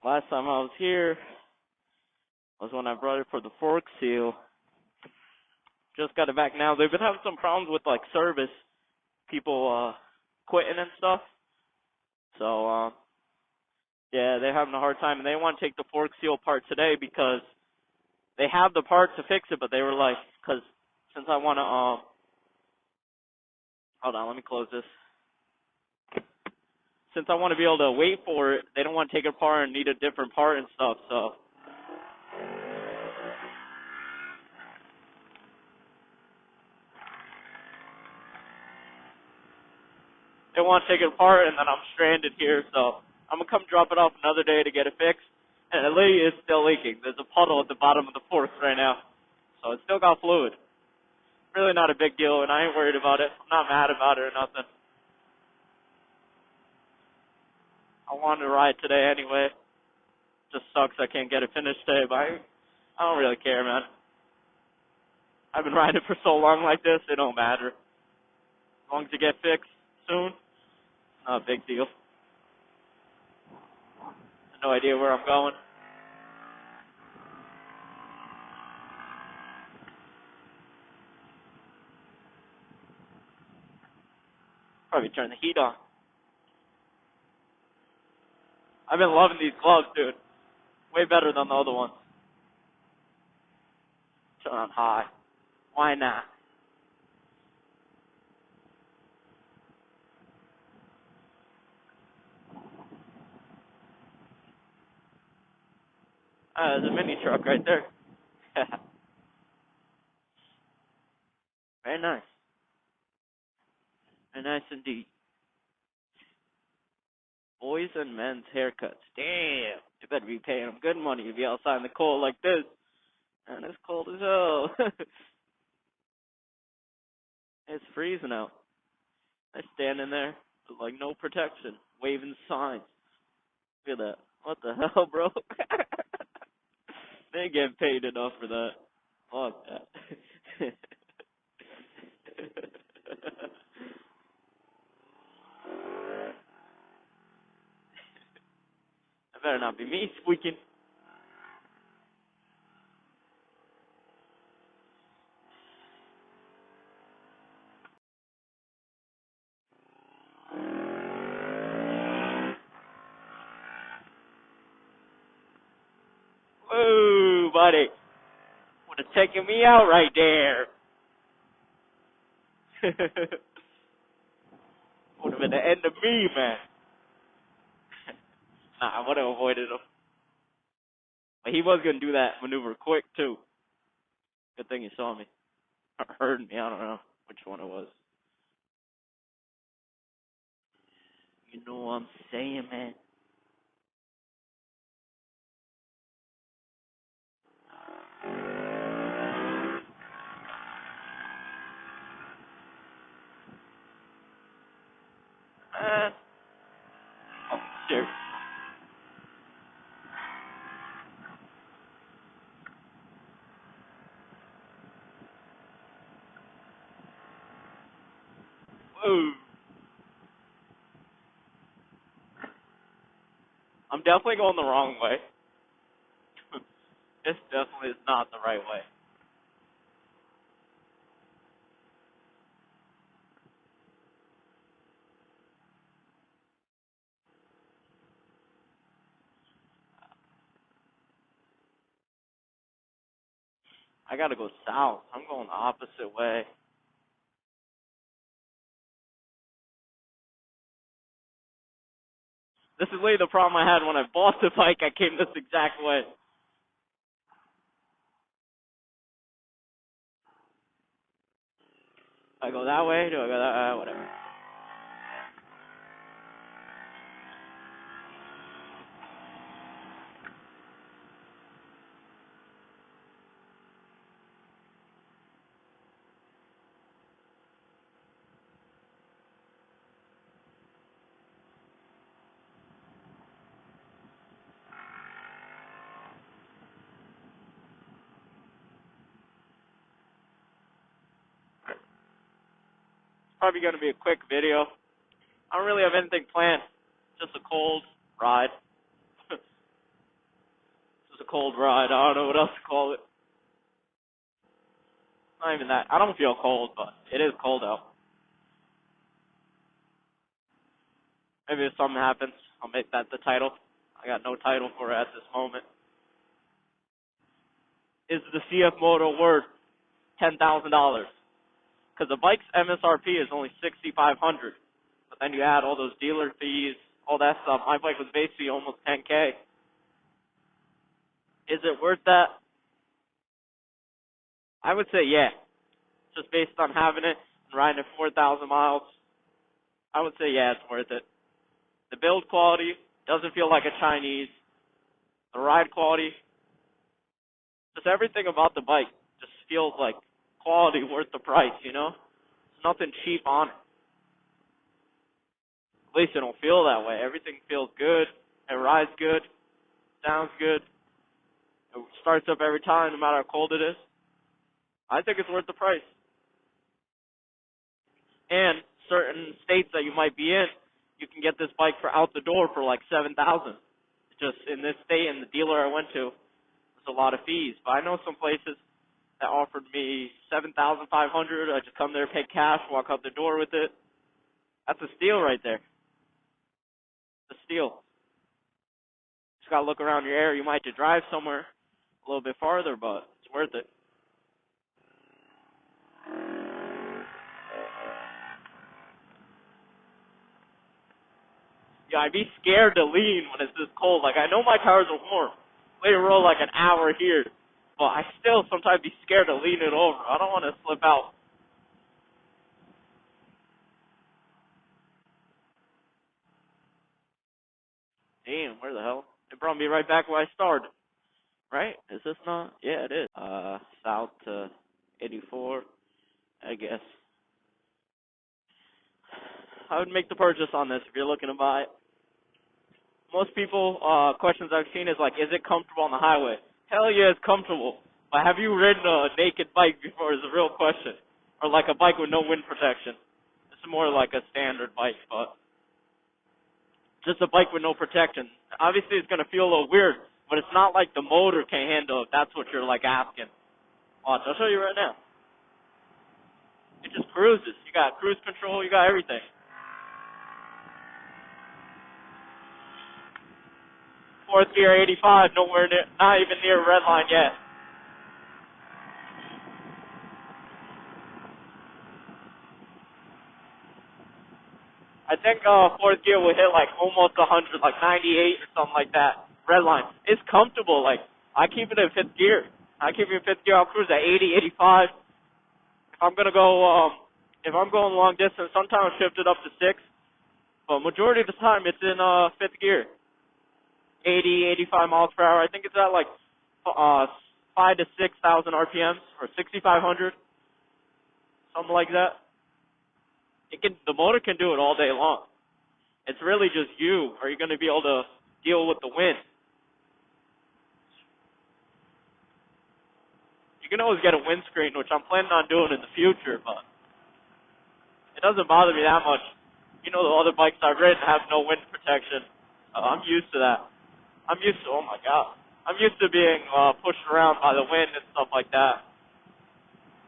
Last time I was here was when I brought it for the fork seal. Just got it back now. They've been having some problems with like service, people quitting and stuff. So yeah, they're having a hard time, and they want to take the fork seal apart today because they have the part to fix it, but they were like, because since I want to hold on, let me close this. Since I want to be able to wait for it, they don't want to take it apart and need a different part and stuff. So they want to take it apart, and then I'm stranded here. So I'm gonna come drop it off another day to get it fixed. And the lady is still leaking. There's a puddle at the bottom of the forks right now, so it's still got fluid. Really not a big deal, and I ain't worried about it. I'm not mad about it or nothing. I wanted to ride today anyway. Just sucks I can't get it finished today, but I don't really care, man. I've been riding for so long like this, it don't matter. As long as it get fixed soon, not a big deal. No idea where I'm going. Probably turn the heat on. I've been loving these gloves, dude. Way better than the other ones. Turn on high. Why not? There's a mini truck right there. Very nice. Very nice indeed. Boys and men's haircuts. Damn. You better be paying them good money to be outside in the cold like this. And it's cold as hell. It's freezing out. I stand in there with like no protection, waving signs. Look at that. What the hell, bro? They ain't getting paid enough for that. Fuck that. That better not be me squeaking. Whoa, buddy. Would have taken me out right there. Would have been the end of me, man. Nah, I would have avoided him. But he was going to do that maneuver quick, too. Good thing he saw me. Or heard me. I don't know which one it was. You know what I'm saying, man? Oh, shit. Whoa. I'm definitely going the wrong way. This definitely is not the right way. I gotta go south. I'm going the opposite way. This is literally the problem I had when I bought the bike. I came this exact way. I go that way? Do I go that way? Whatever. Probably gonna be a quick video. I don't really have anything planned. Just a cold ride. cold ride. I don't know what else to call it. Not even that. I don't feel cold, but it is cold out. Maybe if something happens, I'll make that the title. I got no title for it at this moment. Is the CF Moto worth $10,000? Because the bike's MSRP is only $6,500, but then you add all those dealer fees, all that stuff. My bike was basically almost $10K. Is it worth that? I would say yeah. Just based on having it and riding it 4,000 miles, I would say yeah, it's worth it. The build quality doesn't feel like a Chinese. The ride quality, just everything about the bike just feels like quality worth the price, you know? There's nothing cheap on it. At least it don't feel that way. Everything feels good. It rides good. Sounds good. It starts up every time, no matter how cold it is. I think it's worth the price. And certain states that you might be in, you can get this bike for out the door for like $7,000. Just in this state, and the dealer I went to, there's a lot of fees. But I know some places that offered me $7,500. I just come there, pay cash, walk out the door with it. That's a steal right there. A steal. Just gotta look around your area. You might have to drive somewhere a little bit farther, but it's worth it. Yeah, I'd be scared to lean when it's this cold. Like, I know my tires are warm. Let it roll like an hour here. But I still sometimes be scared to lean it over. I don't want to slip out. Damn, where the hell? It brought me right back where I started. Right? Is this not? Yeah, it is. South to 84, I guess. I would make the purchase on this if you're looking to buy it. Most people, questions I've seen is like, is it comfortable on the highway? Hell yeah, it's comfortable. But have you ridden a naked bike before is a real question. Or like a bike with no wind protection. It's more like a standard bike, but just a bike with no protection. Obviously it's going to feel a little weird, but it's not like the motor can handle it. That's what you're like asking. Watch, I'll show you right now. It just cruises. You got cruise control, you got everything. Fourth gear, 85, nowhere near, not even near red line yet. I think fourth gear will hit like almost 100, like 98 or something like that. Red line. It's comfortable. Like, I keep it in fifth gear. I keep it in fifth gear. I'll cruise at 80, 85. If I'm gonna go, if I'm going long distance, sometimes I'll shift it up to 6. But majority of the time, it's in fifth gear. 80, 85 miles per hour. I think it's at like 5 to 6,000 RPMs or 6,500, something like that. The motor can do it all day long. It's really just you. Are you going to be able to deal with the wind? You can always get a windscreen, which I'm planning on doing in the future, but it doesn't bother me that much. You know, the other bikes I've ridden have no wind protection. I'm used to that. Oh my God. I'm used to being pushed around by the wind and stuff like that.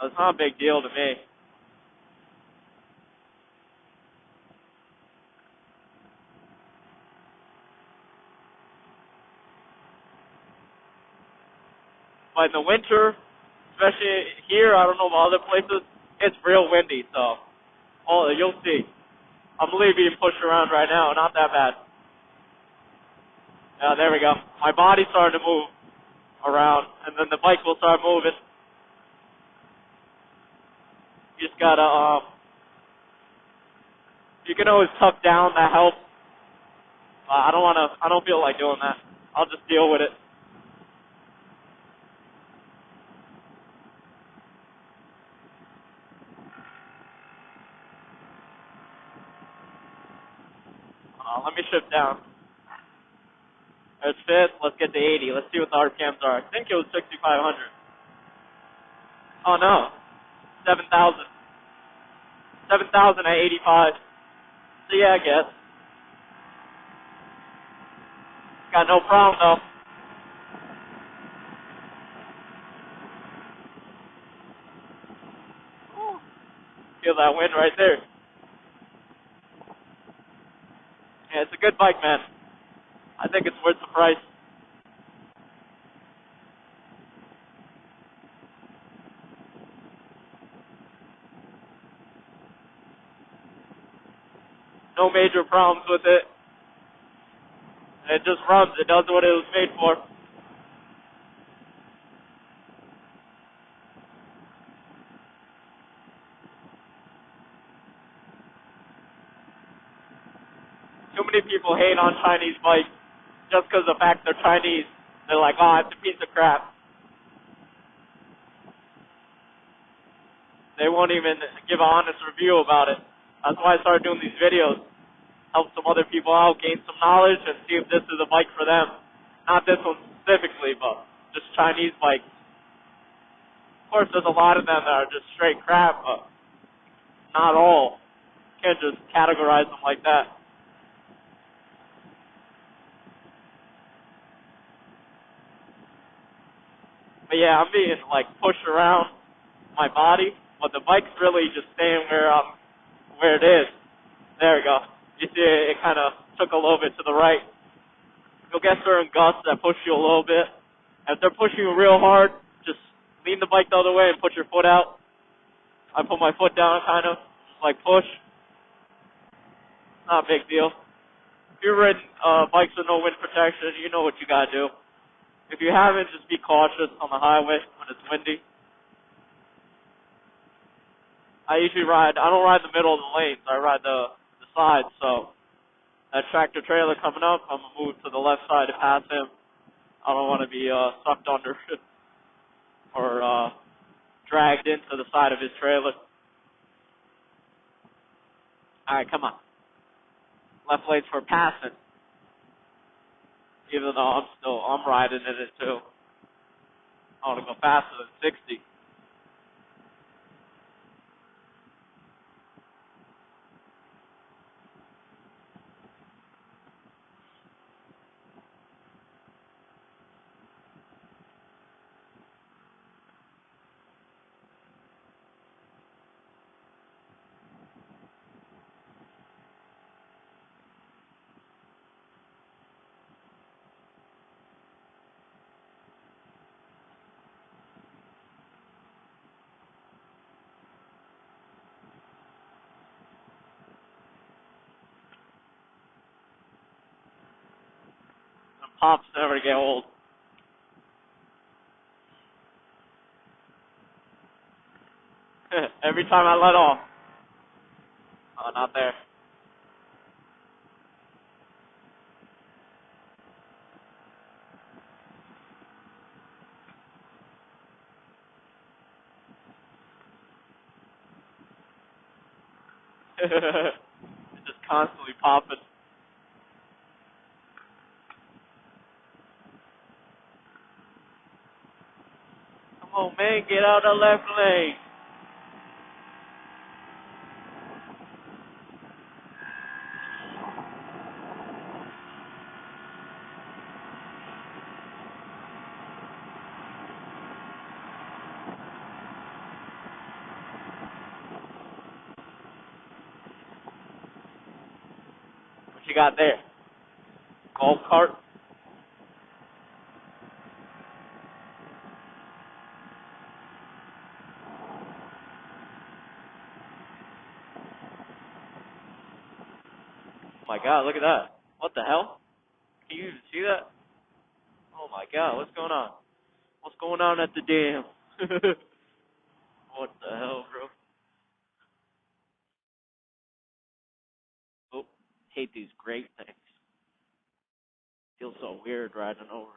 It's not a big deal to me. But in the winter, especially here, I don't know about other places, it's real windy, so you'll see. I'm literally being pushed around right now, not that bad. Yeah, there we go. My body's starting to move around, and then the bike will start moving. You just gotta, you can always tuck down, that helps. I don't feel like doing that. I'll just deal with it. Let me shift down. There's fifth. Let's get to 80. Let's see what the RPMs are. I think it was 6,500. Oh no, 7,000. 7,000 at 85. So yeah, I guess. Got no problem though. that win right there. Yeah, it's a good bike, man. I think it's worth the price. No major problems with it. It just runs. It does what it was made for. Too many people hate on Chinese bikes just because of the fact they're Chinese. They're like, oh, it's a piece of crap. They won't even give an honest review about it. That's why I started doing these videos. Help some other people out, gain some knowledge, and see if this is a bike for them. Not this one specifically, but just Chinese bikes. Of course, there's a lot of them that are just straight crap, but not all. You can't just categorize them like that. But yeah, I'm being like pushed around my body, but the bike's really just staying where it is. There we go. You see it kind of took a little bit to the right. You'll get certain gusts that push you a little bit. If they're pushing you real hard, just lean the bike the other way and put your foot out. I put my foot down kind of, just like push. Not a big deal. If you've ridden bikes with no wind protection, you know what you gotta do. If you haven't, just be cautious on the highway when it's windy. I don't ride the middle of the lanes, I ride the sides, so that tractor trailer coming up, I'm gonna move to the left side to pass him. I don't want to be sucked under or dragged into the side of his trailer. Alright, come on. Left lane's for passing. Even though I'm riding in it too. I want to go faster than 60. And pops never get old. Every time I let off. Oh, not there. It's just constantly popping. Come on, man, get out of the left lane. What you got there? Golf cart? Oh my god, look at that. What the hell? Can you even see that? Oh my god, what's going on? What's going on at the dam? What the hell, bro? Oh, hate these great things. Feels so weird riding over.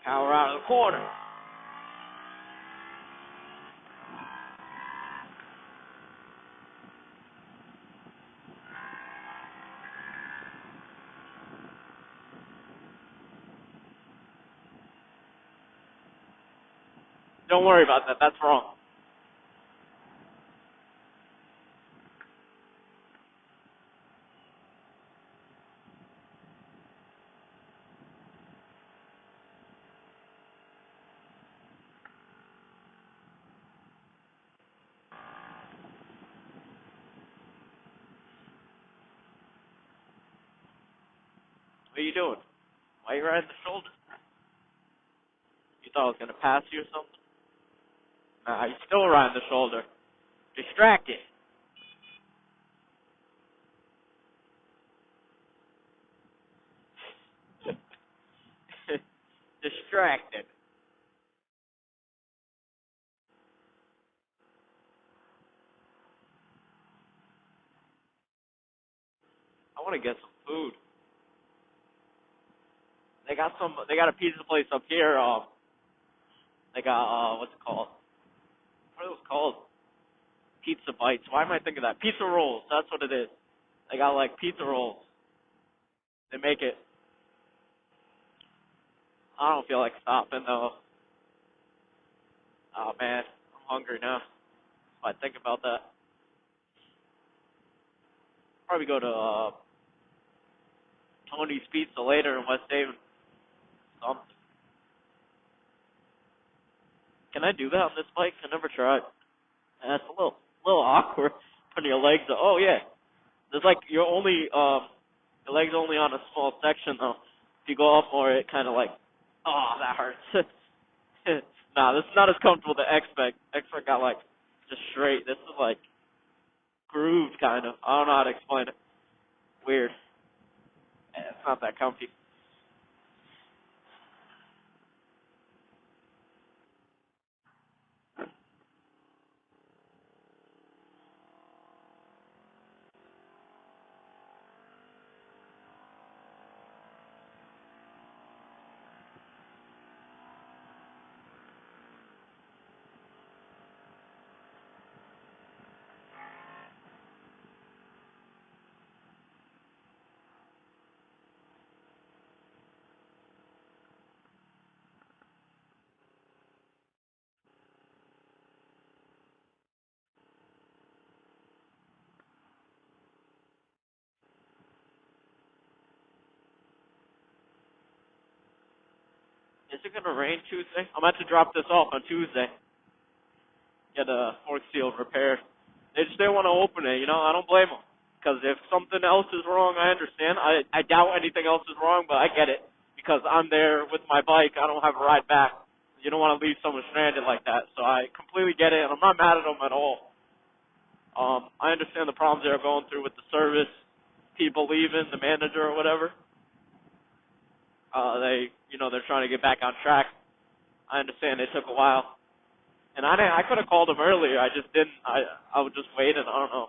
Power out of the corner. Don't worry about that. That's wrong. What are you doing? Why are you riding the shoulder? You thought I was gonna pass you or something? Nah, you still riding the shoulder. Distracted. Distracted. I want to get some food. They got a pizza place up here. They got what's it called? What are those called? Pizza bites. Why am I thinking that? Pizza rolls. That's what it is. They got like pizza rolls. They make it. I don't feel like stopping though. Oh man, I'm hungry now. If I think about that, probably go to Tony's Pizza later in West Haven. Something. Can I do that on this bike? I never tried. That's a little awkward. Putting your legs. Oh yeah, there's like you're only your legs only on a small section though. If you go up more, it kind of like, oh that hurts. Nah, this is not as comfortable as X-Spec. X-Spec got like just straight. This is like grooved kind of. I don't know how to explain it. Weird. It's not that comfy. Is it gonna rain Tuesday? I'm about to drop this off on Tuesday. Get a fork seal repaired. They just didn't want to open it. I don't blame them. Because if something else is wrong, I understand. I doubt anything else is wrong, but I get it. Because I'm there with my bike. I don't have a ride back. You don't want to leave someone stranded like that. So I completely get it, and I'm not mad at them at all. I understand the problems they're going through with the service, people leaving, the manager or whatever. They're trying to get back on track. I understand it took a while. And I could have called them earlier. I just didn't. I was just waiting. I don't know.